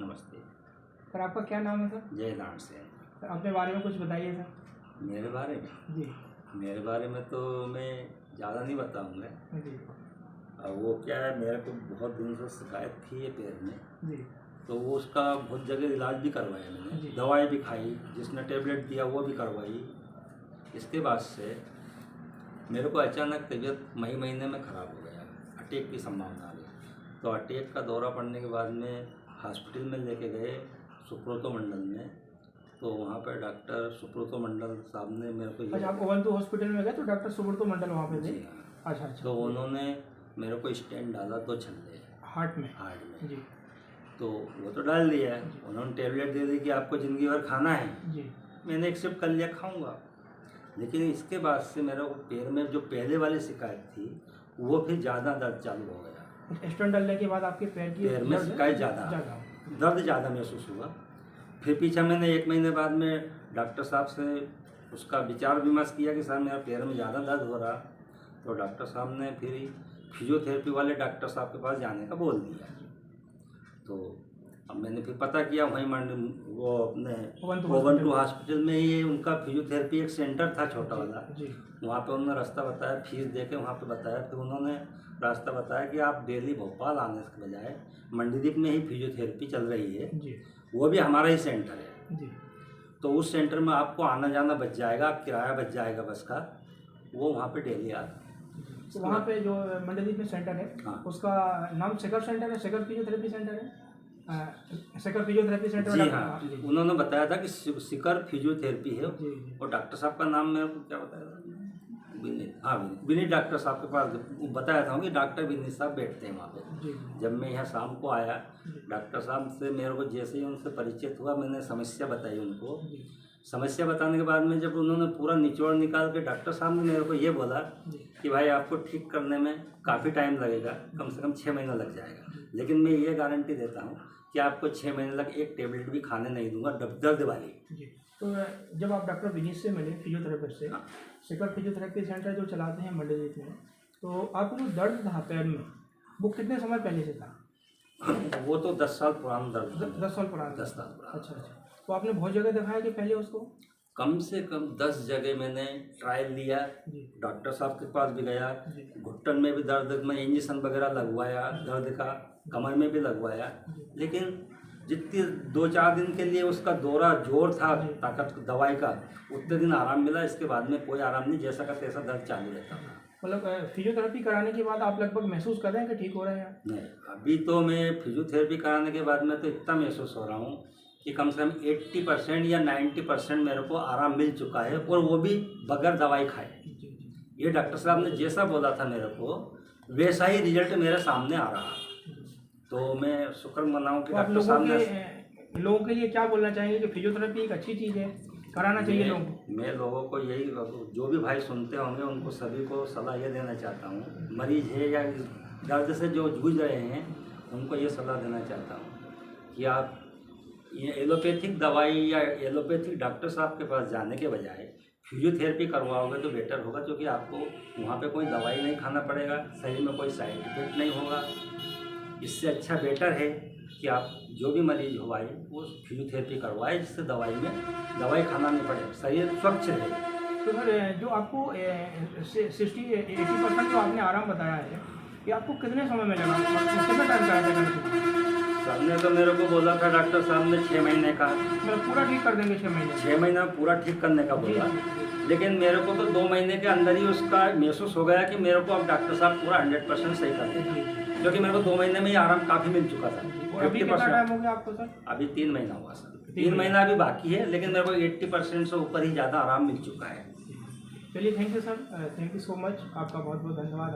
नमस्ते सर। आपका क्या नाम है सर? जय नारायण से। सर अपने बारे में कुछ बताइए सर। मेरे बारे में जी मेरे बारे में तो मैं ज़्यादा नहीं बताऊंगा। जी अब वो क्या है, मेरे को बहुत दिन से शिकायत थी ये पैर में, जी तो वो उसका बहुत जगह इलाज भी करवाया जी। मैंने, दवाई भी खाई, जिसने टेबलेट दिया वो भी करवाई। इसके बाद से मेरे को अचानक तबीयत मई महीने में ख़राब हो गया, अटैक की संभावना आ गई। तो अटैक का दौरा पड़ने के बाद में हॉस्पिटल में लेके गए सुब्रतो मंडल में। तो वहाँ पर डॉक्टर सुब्रतो मंडल साहब ने मेरे को अच्छा, आप ओवंतु हॉस्पिटल में गए तो डॉक्टर सुब्रतो मंडल वहाँ पे थे? जी हाँ। अच्छा अच्छा। तो उन्होंने मेरे को स्टेंट डाला 2 छल्ले हार्ट में? हार्ट में। जी तो वो तो डाल दिया है, उन्होंने टेबलेट दे दी कि आपको ज़िंदगी भर खाना है। जी मैंने एक्सेप्ट कर लिया, खाऊंगा। लेकिन इसके बाद से मेरा वो पैर में जो पहले वाली शिकायत थी वो फिर ज़्यादा दर्द चालू हो गया। स्टेंट डालने के बाद आपके पैर में शिकायत ज़्यादा, दर्द ज़्यादा महसूस हुआ। फिर पीछे मैंने 1 महीने बाद में डॉक्टर साहब से उसका विचार विमर्श किया कि सर मेरा पैर में ज़्यादा दर्द हो रहा। तो डॉक्टर साहब ने फिर फिजियोथेरेपी वाले डॉक्टर साहब के पास जाने का बोल दिया। तो अब मैंने फिर पता किया, वहीं वो अपने ओवंतु हॉस्पिटल में ही उनका फिजियोथेरेपी एक सेंटर था छोटा वाला। वहाँ पे उन्होंने रास्ता बताया, फीस दे के वहाँ पे बताया। फिर उन्होंने रास्ता बताया कि आप डेली भोपाल आने के बजाय मंडीदीप में ही फिजियोथेरेपी चल रही है, वो भी हमारा ही सेंटर है। तो उस सेंटर में आपको आना जाना बच जाएगा, किराया बच जाएगा बस का, वो वहाँ पे डेली आता। तो वहाँ पे जो मंडीदीप में सेंटर है, हाँ, उसका नाम शेखर सेंटर है, शेखर फिजियोथेरेपी सेंटर है। शिखर फिजियोथेरेपी सेंटर? जी हाँ, उन्होंने बताया था कि शिखर फिजियोथेरेपी है। और डॉक्टर साहब का नाम मेरे को क्या बताया, विनीत। हाँ विनीत डॉक्टर साहब के पास बताया था कि डॉक्टर विनीत साहब बैठते हैं वहाँ पे। जब मैं यहाँ शाम को आया, डॉक्टर साहब से मेरे को जैसे ही उनसे परिचित हुआ, मैंने समस्या बताई उनको। समस्या बताने के बाद में जब उन्होंने पूरा निचोड़ निकाल के डॉक्टर साहब ने मेरे को ये बोला कि भाई आपको ठीक करने में काफ़ी टाइम लगेगा, कम से कम 6 महीना लग जाएगा, लेकिन मैं ये गारंटी देता हूँ कि आपको 6 महीने तक एक टेबलेट भी खाने नहीं दूंगा दर्द वाली। तो जब आप डॉक्टर विनीत से मिले, फिजियोथेरेपिस्ट से, शेखर फिजियोथेरेपी सेंटर जो चलाते हैं मंडीदीप में, तो आपको जो दर्द था पैर में, वो कितने समय पहले से था? वो तो 10 साल पुराना दर्द। 10 साल पुराना? 10 साल पुराना। अच्छा अच्छा। तो आपने बहुत जगह दिखाया कि पहले उसको? कम से कम 10 जगह मैंने ट्रायल लिया, डॉक्टर साहब के पास भी गया, घुटन में भी दर्द में इंजेक्शन वगैरह लगवाया, दर्द का कमर में भी लगवाया। लेकिन जितनी 2-4 दिन के लिए उसका दौरा जोर था ताकत दवाई का, उतने दिन आराम मिला। इसके बाद में कोई आराम नहीं, जैसा का तैसा दर्द चालू रहता था। मतलब फिजियोथेरेपी कराने के बाद आप लगभग महसूस कर रहे हैं कि ठीक हो रहे हैं? नहीं, अभी तो मैं फिजियोथेरेपी कराने के बाद में तो इतना महसूस हो रहा हूँ कि कम से कम 80% या 90% मेरे को आराम मिल चुका है, और वो भी बगैर दवाई खाए। ये डॉक्टर साहब ने जैसा बोला था मेरे को, वैसा ही रिजल्ट मेरे सामने आ रहा। तो मैं शुक्र मनाऊँ कि डॉक्टर साहब ने। लोगों के लिए क्या बोलना चाहेंगे कि फिजियोथेरेपी एक अच्छी चीज़ है, कराना चाहिए लोगों को? मैं लोगों को यही, जो भी भाई सुनते होंगे उनको सभी को सलाह ये देना चाहता हूँ, मरीज है या दर्द से जो जूझ रहे हैं उनको ये सलाह देना चाहता हूँ कि आप ये एलोपैथिक दवाई या एलोपैथिक डॉक्टर साहब के पास जाने के बजाय फिजियोथेरेपी करवाओगे तो बेटर होगा, क्योंकि आपको वहाँ पे कोई दवाई नहीं खाना पड़ेगा, शरीर में कोई साइड इफेक्ट नहीं होगा। इससे अच्छा बेटर है कि आप जो भी मरीज हो आए वो फिजियोथेरेपी करवाए, जिससे दवाई खाना नहीं पड़े, शरीर स्वच्छ रहे। तो सर जो आपको 60-80% जो आपने आराम बताया है, कि आपको कितने समय में लगा, कितना टाइम लगा? सर ने तो मेरे को बोला था डॉक्टर साहब ने 6 महीने का, मतलब पूरा ठीक कर देंगे 6 महीने? 6 महीना पूरा ठीक करने का बोला। लेकिन मेरे को तो 2 महीने के अंदर ही उसका महसूस हो गया कि मेरे को अब डॉक्टर साहब पूरा 100% सही कर देंगे, क्योंकि मेरे को 2 महीने में ही आराम काफ़ी मिल चुका था। अभी कितना टाइम हो गया आपको सर? अभी 3 महीना हुआ सर, 3 महीना अभी बाकी है, लेकिन मेरे को 80% से ऊपर ही ज़्यादा आराम मिल चुका है। चलिए, thank you sir, thank you so much, आपका बहुत बहुत धन्यवाद।